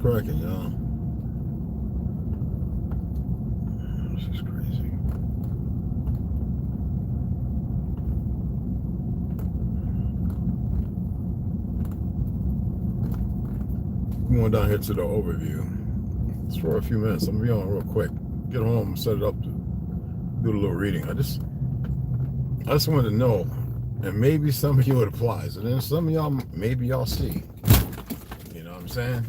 cracking, y'all. This is crazy. Going down here to the overview. It's for a few minutes. I'm gonna be on real quick. Get home, set it up to do a little reading. I just wanted to know, and maybe some of you it applies, and then some of y'all maybe y'all see. You know what I'm saying?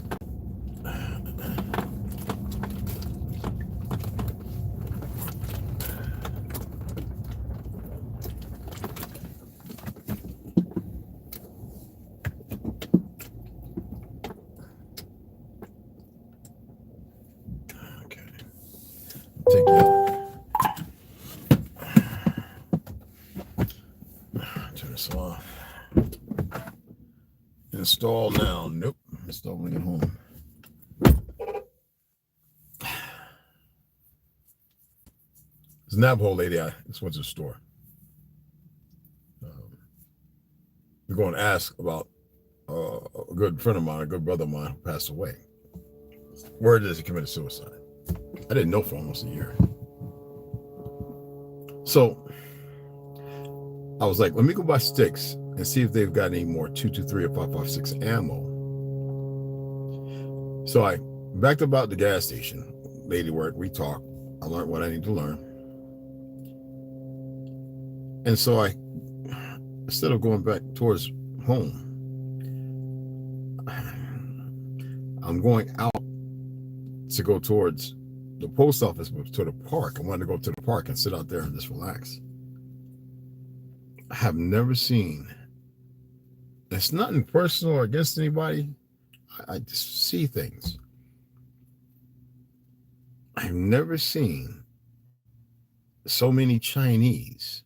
Take you out. Turn this off. Install now. Nope. Install when I get home. This Navajo lady, I just went to the store. We're going to ask about a good friend of mine, a good brother of mine who passed away. Word is he committed suicide. I didn't know for almost a year. So I was like, let me go buy sticks and see if they've got any more 223 or 556 ammo. So I backed up out the gas station. Lady work, we talked. I learned what I need to learn. And so I, instead of going back towards home, I'm going out to go towards the post office, but to the park. I wanted to go to the park and sit out there and just relax. I have never seen, it's nothing personal or against anybody. I just see things. I've never seen so many Chinese.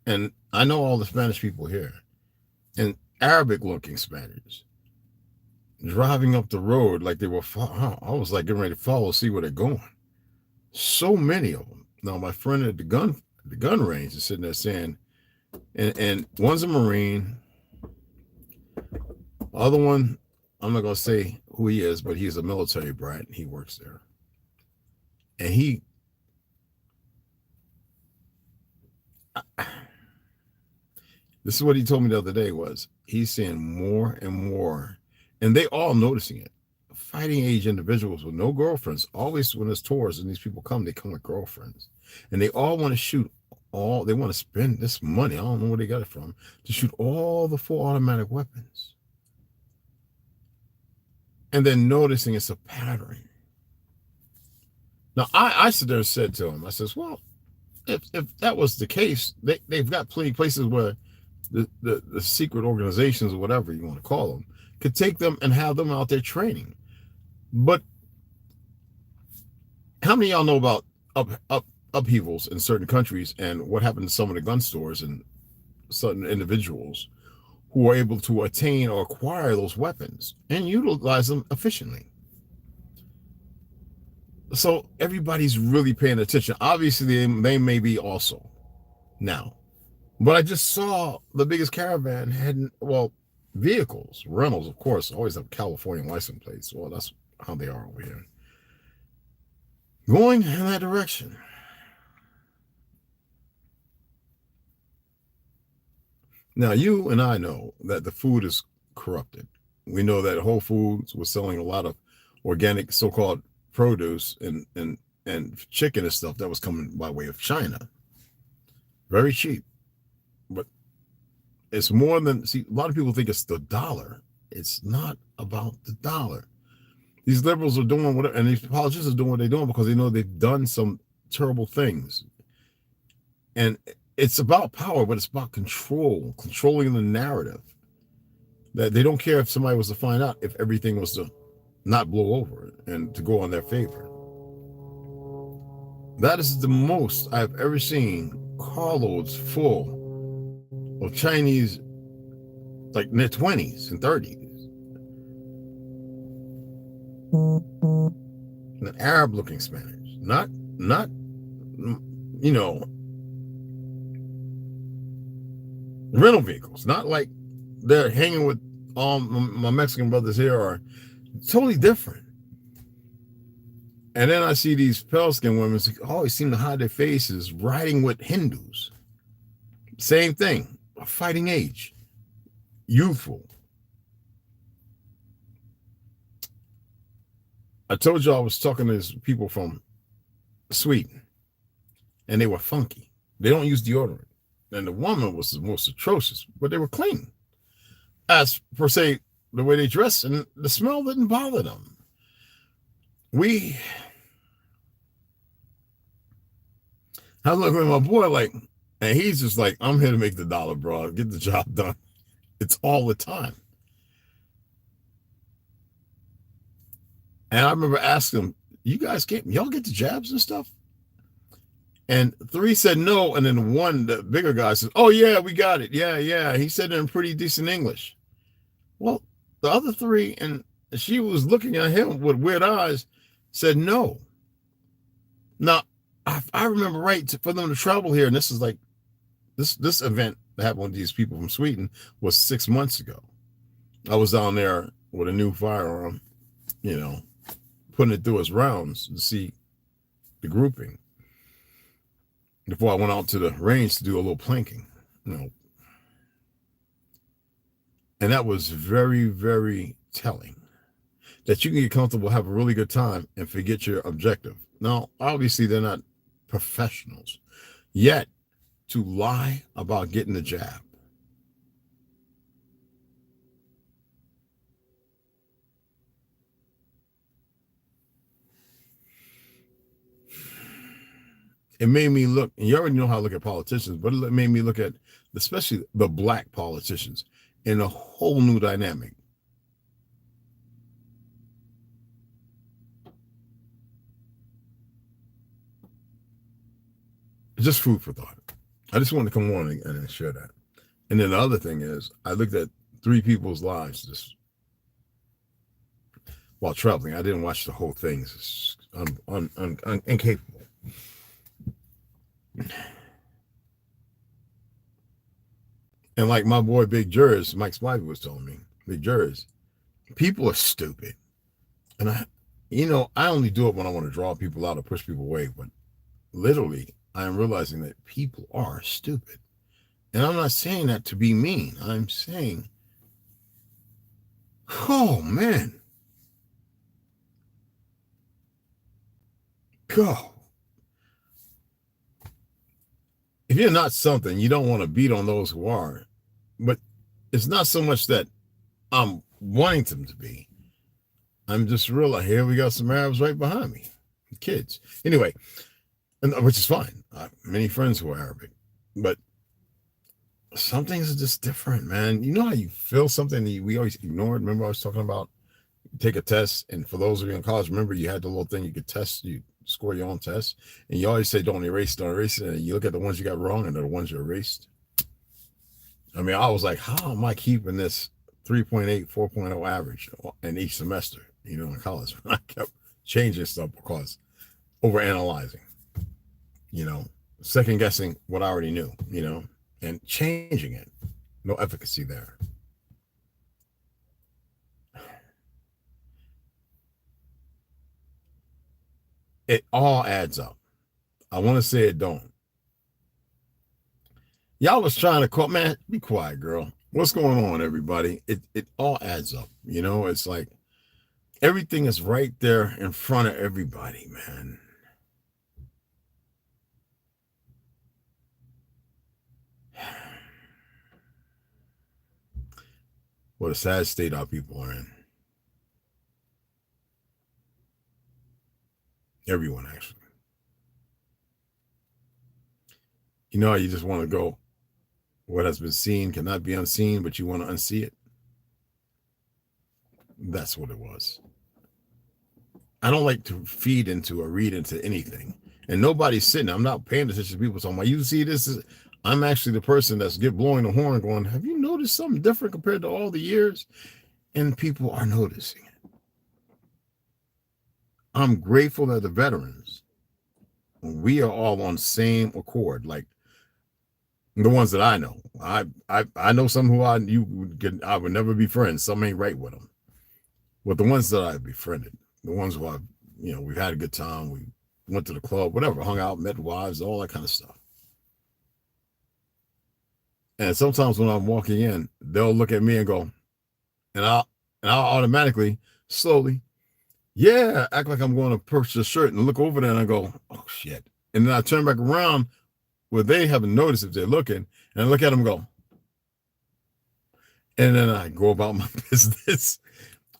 And I know all the Spanish people here, and Arabic looking Spaniards driving up the road like they were, I was like getting ready to follow, see where they're going. So many of them. Now, my friend at the gun range is sitting there saying, and one's a Marine, other one, I'm not going to say who he is, but he's a military brat. He works there. And this is what he told me the other day was, he's seeing more and more, and they all noticing it. Fighting age individuals with no girlfriends. Always when there's tours and these people come, they come with girlfriends. And they all want to shoot all, they want to spend this money, I don't know where they got it from, to shoot all the full automatic weapons. And then noticing it's a pattern. Now, I sit there and said to him, I says, well, if that was the case, they've got plenty of places where the secret organizations or whatever you want to call them could take them and have them out there training. But how many of y'all know about upheavals in certain countries and what happened to some of the gun stores and certain individuals who are able to attain or acquire those weapons and utilize them efficiently? So everybody's really paying attention. Obviously, they may be also now. But I just saw the biggest caravan heading, well, vehicles, rentals, of course, always have California license plates. Well, that's how they are over here. Going in that direction. Now, you and I know that the food is corrupted. We know that Whole Foods was selling a lot of organic so-called produce and chicken and stuff that was coming by way of China. Very cheap. But it's more than, see, a lot of people think it's the dollar. It's not about the dollar. These liberals are doing whatever, and these politicians are doing what they're doing because they know they've done some terrible things. And it's about power, but it's about control, controlling the narrative. That they don't care if somebody was to find out, if everything was to not blow over and to go on their favor. That is the most I've ever seen carloads full of Chinese, like in their 20s and 30s. And Arab looking Spanish, not, you know, rental vehicles, not like they're hanging with my Mexican brothers here are totally different. And then I see these pale skinned women always seem to hide their faces riding with Hindus. Same thing, a fighting age, youthful. I told you I was talking to these people from Sweden, and they were funky. They don't use deodorant. And the woman was the most atrocious, but they were clean. As per se, the way they dressed, and the smell didn't bother them. I was looking at my boy like, and he's just like, I'm here to make the dollar, bro. Get the job done. It's all the time. And I remember asking him, y'all get the jabs and stuff? And 3 said no. And then the bigger guy said, oh, yeah, we got it. Yeah. He said it in pretty decent English. Well, the other 3, and she was looking at him with weird eyes, said no. Now, I remember for them to travel here, and this is like, this event that happened with these people from Sweden was 6 months ago. I was down there with a new firearm, putting it through its rounds to see the grouping before I went out to the range to do a little planking, And that was very, very telling that you can get comfortable, have a really good time, and forget your objective. Now, obviously, they're not professionals, yet to lie about getting the jab. It made me look, and you already know how I look at politicians, but it made me look at especially the black politicians in a whole new dynamic. Just food for thought. I just wanted to come on and share that. And then the other thing is, I looked at 3 people's lives just while traveling. I didn't watch the whole thing. It's incapable. And like my boy Big Jurors, Mike Spivey was telling me, Big Jurors, people are stupid. And I only do it when I want to draw people out or push people away. But literally, I am realizing that people are stupid. And I'm not saying that to be mean. I'm saying, oh, man. Go. If you're not something, you don't want to beat on those who are. But it's not so much that I'm wanting them to be. I'm just realizing, here we got some Arabs right behind me. Kids. Anyway, which is fine. I have many friends who are Arabic. But some things are just different, man. You know how you feel something that we always ignored? Remember I was talking about take a test, and for those of you in college, remember you had the little thing you could test, you score your own test, and you always say don't erase it, and you look at the ones you got wrong and they're the ones you erased. I mean, I was like, how am I keeping this 3.8, 4.0 average in each semester, in college? I kept changing stuff because overanalyzing, second guessing what I already knew, and changing it. No efficacy there. It all adds up. I want to say it don't. Y'all was trying to call, man, be quiet, girl. What's going on, everybody? It all adds up. It's like everything is right there in front of everybody, man. What a sad state our people are in. Everyone, actually. You just want to go, what has been seen cannot be unseen, but you want to unsee it. That's what it was. I don't like to feed into or read into anything. And nobody's sitting. I'm not paying attention to people talking about, you see this. I'm actually the person that's blowing the horn going, have you noticed something different compared to all the years? And people are noticing it. I'm grateful that the veterans, we are all on same accord. Like, The ones that I know. I know some who I would never be friends. Some ain't right with them. But the ones that I've befriended, the ones who I've, we've had a good time, we went to the club, whatever, hung out, met wives, all that kind of stuff. And sometimes when I'm walking in, they'll look at me and go, and I'll automatically, slowly, yeah, act like I'm going to purchase a shirt and look over there and I go, oh shit. And then I turn back around where they haven't noticed if they're looking, and I look at them and go, and then I go about my business.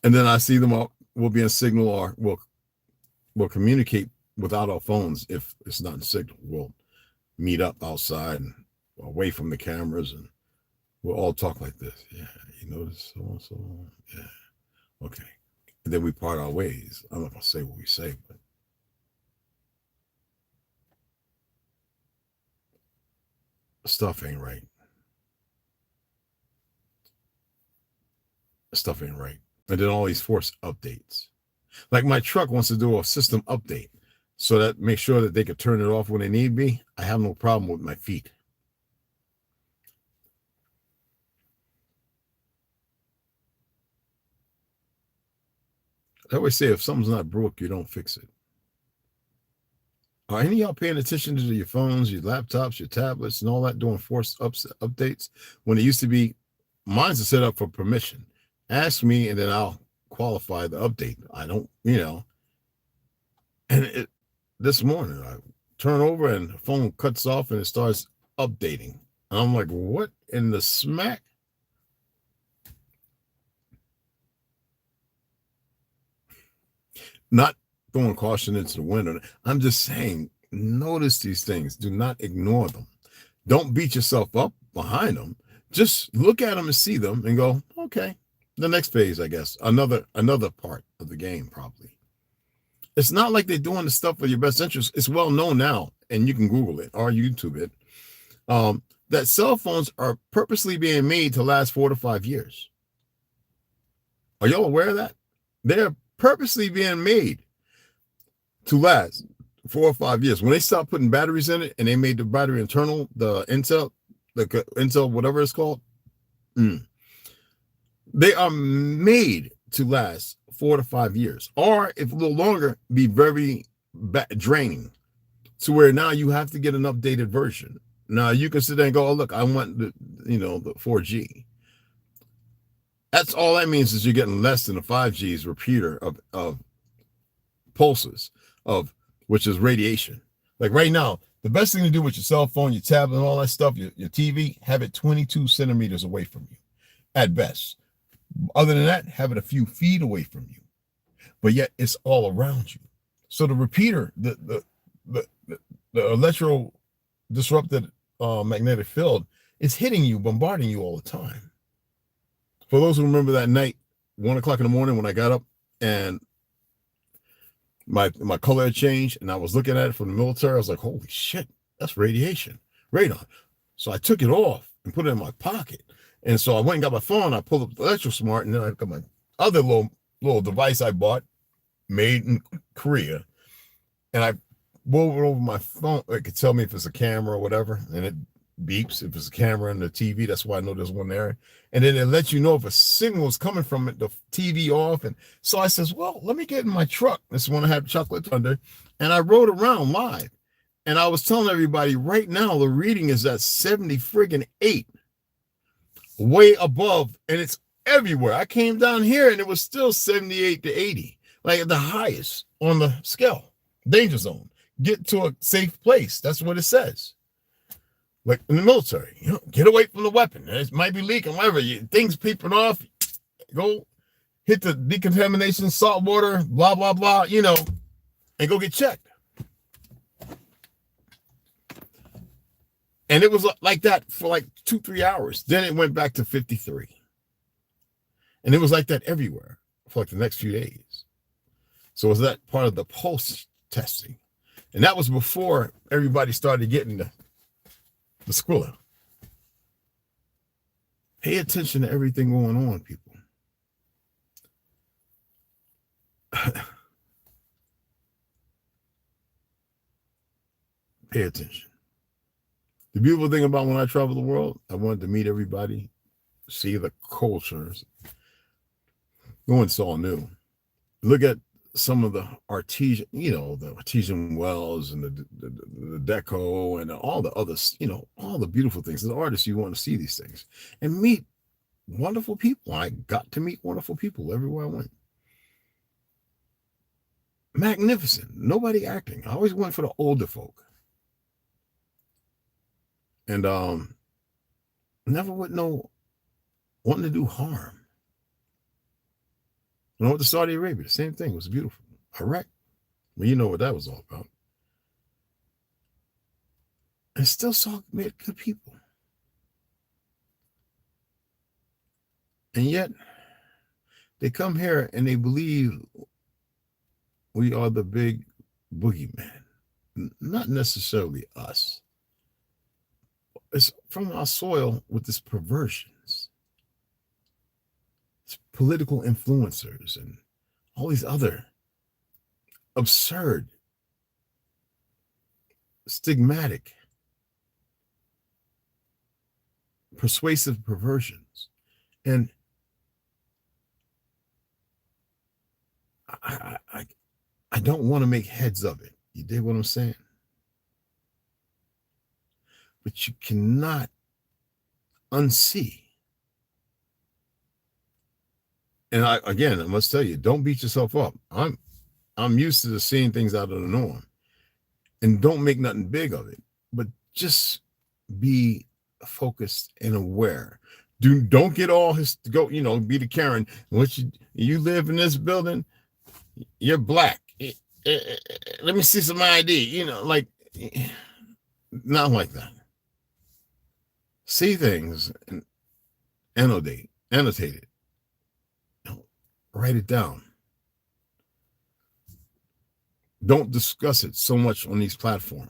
And then I see them all, we'll be in signal, or we'll communicate without our phones. If it's not in signal, we'll meet up outside and away from the cameras, and we'll all talk like this. Yeah, you notice so. Yeah, okay. And then we part our ways. I'm not gonna say what we say, but stuff ain't right. Stuff ain't right. And then all these force updates. Like my truck wants to do a system update so that make sure that they could turn it off when they need me. I have no problem with my feet. I always say if something's not broke, you don't fix it. Are any of y'all paying attention to your phones, your laptops, your tablets, and all that doing forced updates when it used to be mine's set up for permission? Ask me and then I'll qualify the update. I don't, and this morning I turn over and the phone cuts off and it starts updating. And I'm like, what in the smack? Not throwing caution into the wind. I'm just saying, notice these things. Do not ignore them. Don't beat yourself up behind them. Just look at them and see them and go, okay, the next phase, I guess. Another part of the game, probably. It's not like they're doing the stuff for your best interest. It's well known now, and you can Google it or YouTube it, that cell phones are purposely being made to last 4 to 5 years. Are y'all aware of that? They're purposely being made to last 4 or 5 years. When they stopped putting batteries in it and they made the battery internal, the Intel, whatever it's called, they are made to last 4 to 5 years, or if a little longer, be very draining, to where now you have to get an updated version. Now you can sit there and go, oh, look, I want the 4G. That's all that means is you're getting less than a 5G's repeater of pulses, of which is radiation. Like right now, the best thing to do with your cell phone, your tablet, and all that stuff, your TV, have it 22 centimeters away from you, at best. Other than that, have it a few feet away from you. But yet it's all around you. So the repeater, the electro disrupted magnetic field is hitting you, bombarding you all the time. For those who remember that night, 1 o'clock in the morning when I got up and my color had changed and I was looking at it from the military, I was like, holy shit, that's radiation, radon. So I took it off and put it in my pocket. And so I went and got my phone, I pulled up the ElectroSmart, and then I got my other little device I bought, made in Korea, and I wove it over my phone. It could tell me if it's a camera or whatever, and it beeps if it's a camera in the TV. That's why I know there's one there. And then it lets you know if a signal is coming from it, the TV off. And so I says, well, let me get in my truck. This one I had chocolate thunder, and I rode around live. And I was telling everybody right now the reading is at 70 friggin' 8, way above, and it's everywhere. I came down here and it was still 78 to 80, like the highest on the scale. Danger zone. Get to a safe place. That's what it says. Like in the military, get away from the weapon. It might be leaking, whatever. Things peeping off. Go hit the decontamination, salt water, blah, blah, blah, and go get checked. And it was like that for like 2-3 hours. Then it went back to 53. And it was like that everywhere for like the next few days. So was that part of the pulse testing? And that was before everybody started getting the squilla. Pay attention to everything going on, people. Pay attention. The beautiful thing about when I travel the world, I wanted to meet everybody, see the cultures. No, it's all new. Look at some of the artesian, the artesian wells and the deco and all the others, all the beautiful things. As an artist, you want to see these things and meet wonderful people. I got to meet wonderful people everywhere I went. Magnificent. Nobody acting. I always went for the older folk. And never would know wanting to do harm. I went to Saudi Arabia, the same thing. It was beautiful. Iraq, well, you know what that was all about. And still met good people. And yet, they come here and they believe we are the big boogeyman. Not necessarily us. It's from our soil with this perversions. It's political influencers and all these other absurd, stigmatic, persuasive perversions. And I don't want to make heads of it. You dig what I'm saying? But you cannot unsee. And I must tell you, don't beat yourself up. I'm used to seeing things out of the norm. And don't make nothing big of it. But just be focused and aware. Don't get all be the Karen. Once you live in this building, you're black. Let me see some ID. Not like that. See things and annotate it. Write it down. Don't discuss it so much on these platforms.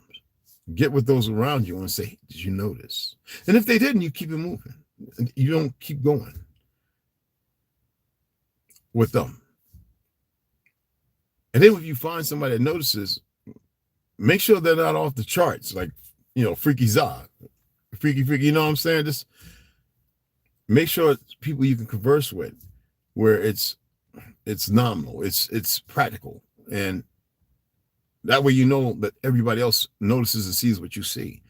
Get with those around you and say, did you notice? And if they didn't, you keep it moving. You don't keep going with them. And then if you find somebody that notices, make sure they're not off the charts, like, freaky Zah. Freaky, you know what I'm saying? Just make sure it's people you can converse with where it's nominal, it's practical. And that way you know that everybody else notices and sees what you see.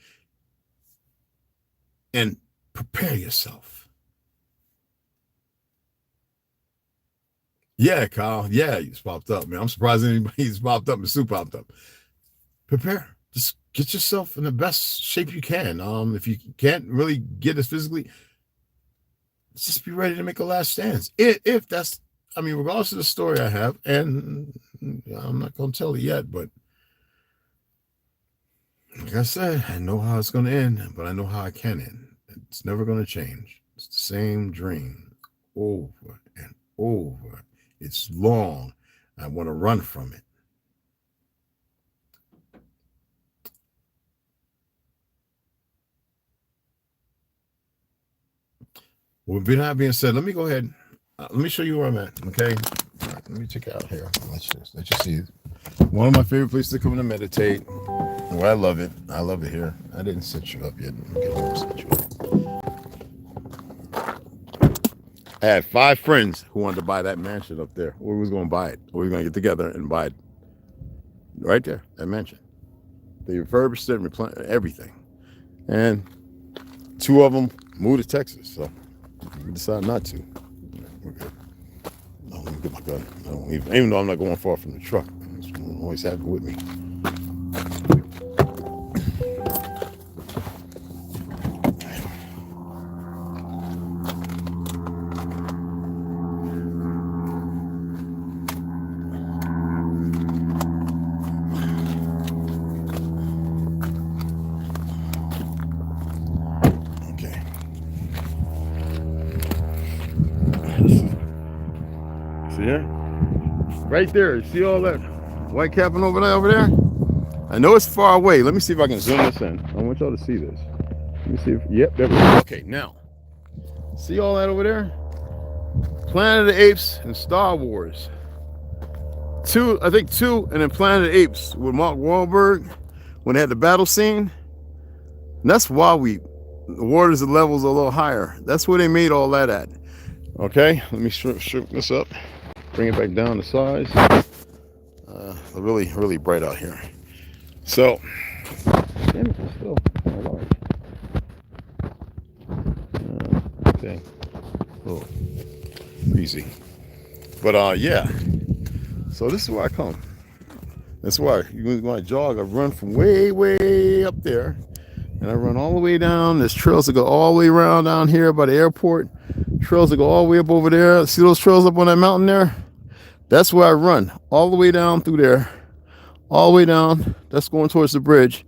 And prepare yourself. Yeah, Kyle. Yeah, he's popped up, man. I'm surprised anybody's popped up and Sue popped up. Prepare. Just get yourself in the best shape you can. If you can't really get it physically, just be ready to make a last stand. If that's, regardless of the story I have, and I'm not going to tell it yet, but like I said, I know how it's going to end, but I know how it can end. It's never going to change. It's the same dream over and over. It's long. I want to run from it. With that being said, let me go ahead. Let me show you where I'm at, okay? All right, let me check it out here. Let you see. One of my favorite places to come to meditate. Well, I love it. I love it here. I didn't set you up yet. Set you up. I had 5 friends who wanted to buy that mansion up there. We was going to buy it. We were going to get together and buy it right there, that mansion. They refurbished it and replenished everything. And 2 of them moved to Texas, so we decided not to. We're good. No, let me get my gun. Even though I'm not going far from the truck, I'm always have it with me. Right there, you see all that white capping over there? I know it's far away. Let me see if I can zoom this in. I want y'all to see this. Let me see if, yep, there we go. Okay, now, see all that over there? Planet of the Apes and Star Wars. 2, I think 2, and then Planet of the Apes with Mark Wahlberg when they had the battle scene. And that's why the water's levels are a little higher. That's where they made all that at. Okay, let me strip this up, bring it back down to size. Really, really bright out here. So, damn it, it's still kind of large. Okay, a little greasy. But yeah, so this is where I come. That's why when I jog, I run from way, way up there, and I run all the way down. There's trails that go all the way around down here by the airport. Trails that go all the way up over there. See those trails up on that mountain there? That's where I run, all the way down through there, all the way down. That's going towards the bridge,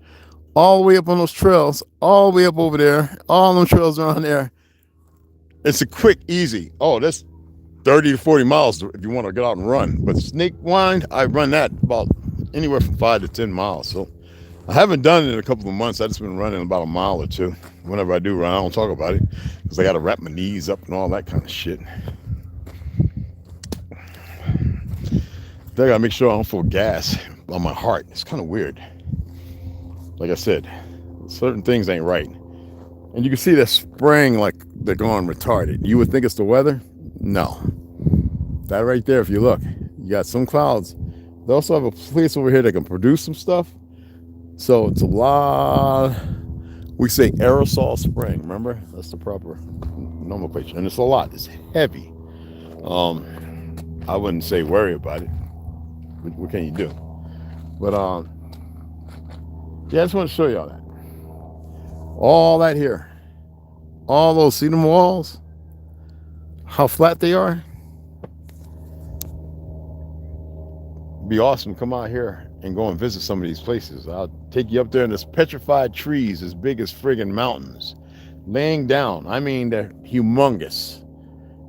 all the way up on those trails, all the way up over there, all them trails around there. It's a quick, easy. Oh, that's 30 to 40 miles if you want to get out and run. But snake wind, I run that about anywhere from 5 to 10 miles. So I haven't done it in a couple of months. I've just been running about a mile or two. Whenever I do run, I don't talk about it because I got to wrap my knees up and all that kind of shit. I got to make sure I don't feel gas on my heart. It's kind of weird. Like I said, certain things ain't right. And you can see that spraying like they're going retarded. You would think it's the weather. No. That right there, if you look, you got some clouds. They also have a place over here that can produce some stuff. So it's a lot, we say aerosol spraying, remember? That's the proper nomenclature. And it's a lot, it's heavy. I wouldn't say worry about it. What can you do? But yeah, I just want to show y'all that. All that here. All those, see them walls? How flat they are? Be awesome to come out here and go and visit some of these places. I'll take you up there, and there's petrified trees as big as friggin' mountains laying down. I mean, they're humongous.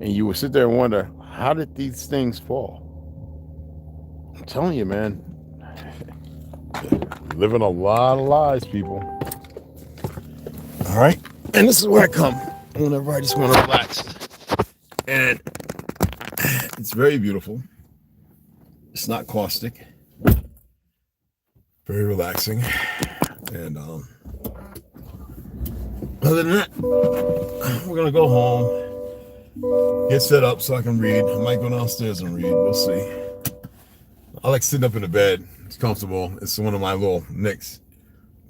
And you would sit there and wonder, how did these things fall? I'm telling you, man, living a lot of lies, people. All right, and this is where I come whenever I just want to relax. And it's very beautiful. It's not caustic. Very relaxing. And other than that, we're gonna go home, get set up so I can read. I might go downstairs and read. We'll see. I like sitting up in the bed. It's comfortable. It's one of my little nicks.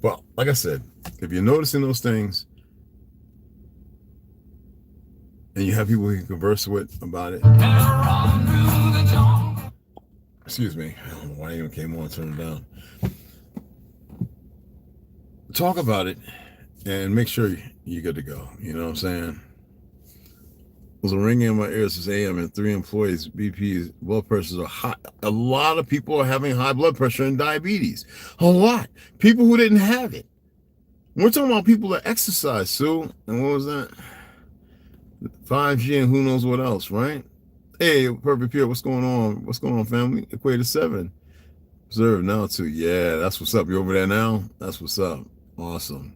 But like I said, if you're noticing those things and you have people you can converse with about it. Excuse me. I don't know why I even came on, turn it down. Talk about it and make sure you're good to go. You know what I'm saying? There's a ringing in my ears this AM and 3 employees, BP's blood pressures are high. A lot of people are having high blood pressure and diabetes. A lot. People who didn't have it. We're talking about people that exercise, Sue. And what was that? 5G and who knows what else, right? Hey, Perfect Pure, what's going on? What's going on, family? Equator 7. Observe now, too. Yeah, that's what's up. You over there now? That's what's up. Awesome.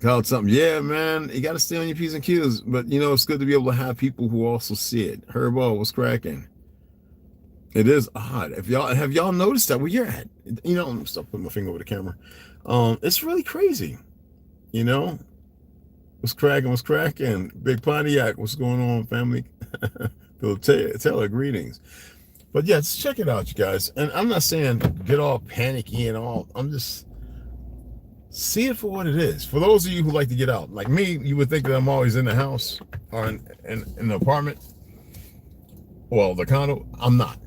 Called something. Yeah, man, you got to stay on your P's and Q's. But, you know, it's good to be able to have people who also see it. Herbo, what's cracking? It is odd. Have y'all noticed that where you're at? You know, I'm stop putting my finger over the camera. It's really crazy. You know, what's cracking? Big Pontiac, what's going on, family? Bill Taylor, greetings. But yeah, just check it out, you guys. And I'm not saying get all panicky and all. I'm just see it for what it is. For those of you who like to get out, like me, you would think that I'm always in the house or in the apartment. Well, the condo, I'm not.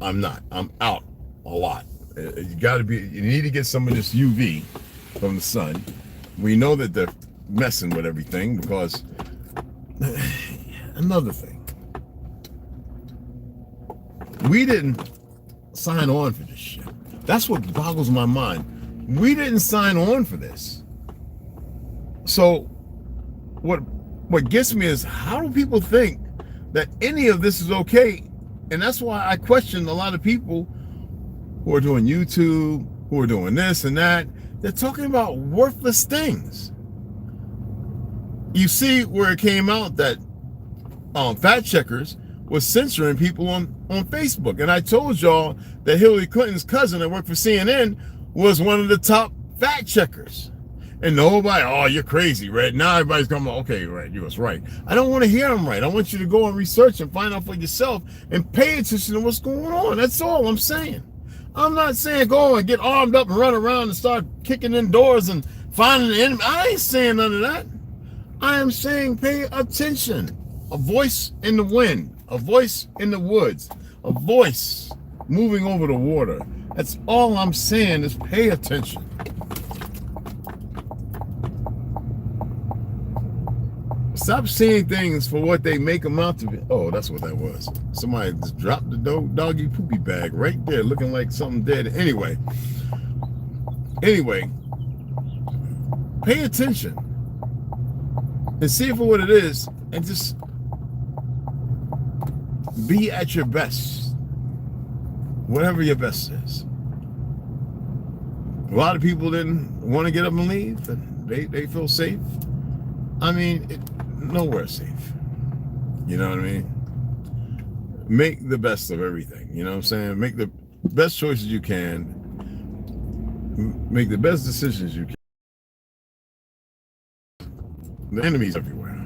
I'm out a lot. You need to get some of this UV from the sun. We know that they're messing with everything because another thing. We didn't sign on for this shit. That's what boggles my mind. We didn't sign on for this. So what gets me is how do people think that any of this is okay? And that's why I question a lot of people who are doing YouTube, who are doing this and that. They're talking about worthless things. You see where it came out that fact checkers was censoring people on Facebook. And I told y'all that Hillary Clinton's cousin that worked for CNN was one of the top fact checkers. And nobody, oh, you're crazy, Red. Now everybody's coming, okay, Red, you was right. I don't want to hear them right. I want you to go and research and find out for yourself and pay attention to what's going on. That's all I'm saying. I'm not saying go and get armed up and run around and start kicking in doors and finding the enemy. I ain't saying none of that. I am saying pay attention. A voice in the wind, a voice in the woods, a voice moving over the water. That's all I'm saying is pay attention. Stop seeing things for what they make them out to be. Oh, that's what that was. Somebody just dropped the doggy poopy bag right there, looking like something dead. Anyway, pay attention and see for what it is, and just be at your best, whatever your best is. A lot of people didn't want to get up and leave, and they feel safe. I mean, nowhere's safe. You know what I mean? Make the best of everything. You know what I'm saying? Make the best choices you can. Make the best decisions you can. The enemy's everywhere.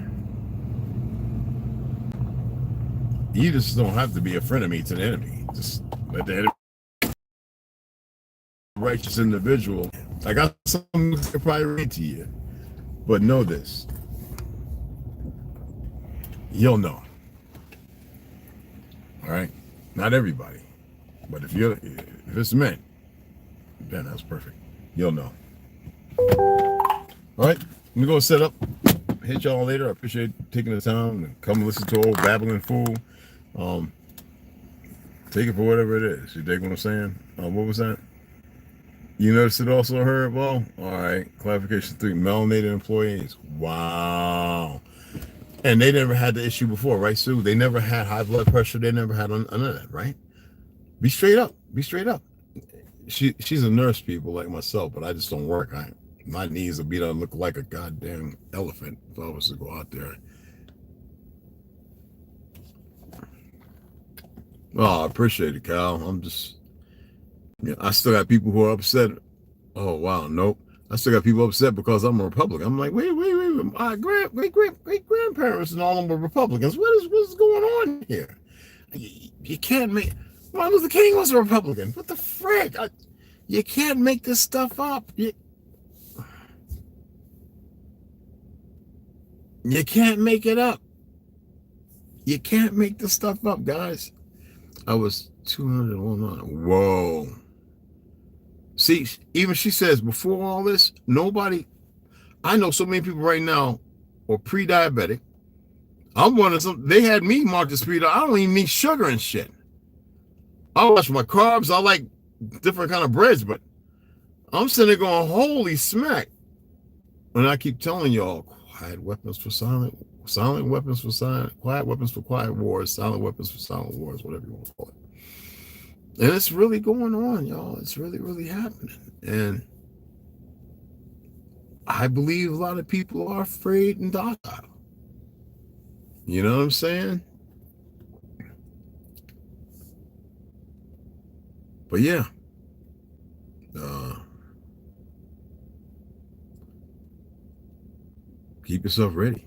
You just don't have to be a frenemy to the enemy. Just let the enemy, righteous individual. I got something I could probably read to you, but know this. You'll know. All right? Not everybody. But if it's men, then that's perfect. You'll know. All right? Let me go set up. Hit y'all later. I appreciate taking the time to come listen to old babbling fool. Take it for whatever it is. You dig what I'm saying? What was that? You noticed it also heard? Well, all right. Clarification 3. Melanated employees. Wow. And they never had the issue before, right, Sue? They never had high blood pressure. They never had none of that, right? Be straight up. Be straight up. She's a nurse, people like myself, but I just don't work. My knees will be done look like a goddamn elephant if I was to go out there. Oh, I appreciate it, Cal. I'm just, I still got people who are upset. Oh, wow, nope. I still got people upset because I'm a Republican. I'm like, wait. My great-grandparents and all of them were Republicans. What's going on here? You can't make... Martin Luther King was a Republican. What the frick? You can't make this stuff up. You can't make it up. You can't make this stuff up, guys. I was 209. Whoa. See, even she says before all this, nobody, I know so many people right now are pre-diabetic. I'm one of some, they had me marked as pre-diabetic. I don't even need sugar and shit. I watch my carbs. I like different kind of breads, but I'm sitting there going, holy smack. And I keep telling y'all, quiet weapons for silent weapons for silent, quiet weapons for quiet wars, silent weapons for silent wars, whatever you want to call it. And it's really going on, y'all. It's really, really happening. And I believe a lot of people are afraid and docile. You know what I'm saying? But yeah. Keep yourself ready.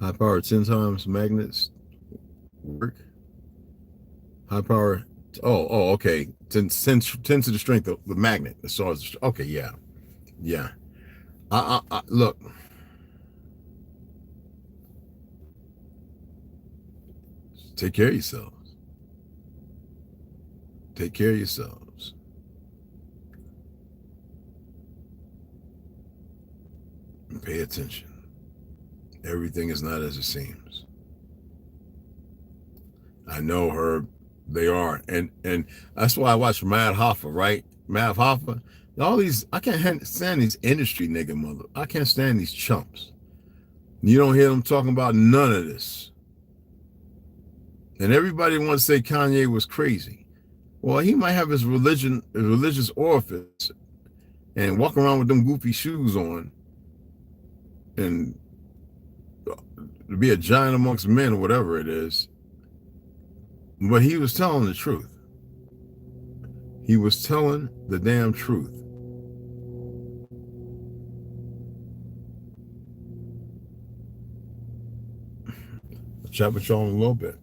High power 10 times magnets work. High power. Oh, okay. 10 to the strength of the magnet. As far as, okay, yeah. Look. Take care of yourselves. Take care of yourselves. And pay attention. Everything is not as it seems. I know, Herb. They are, and that's why I watch Mad Hoffa, right? Mad Hoffa, all these, I can't stand these industry nigga mother. I can't stand these chumps. You don't hear them talking about none of this. And everybody wants to say Kanye was crazy. Well, he might have his religious orifice, and walk around with them goofy shoes on, and be a giant amongst men or whatever it is. But he was telling the truth. He was telling the damn truth. I'll chat with y'all in a little bit.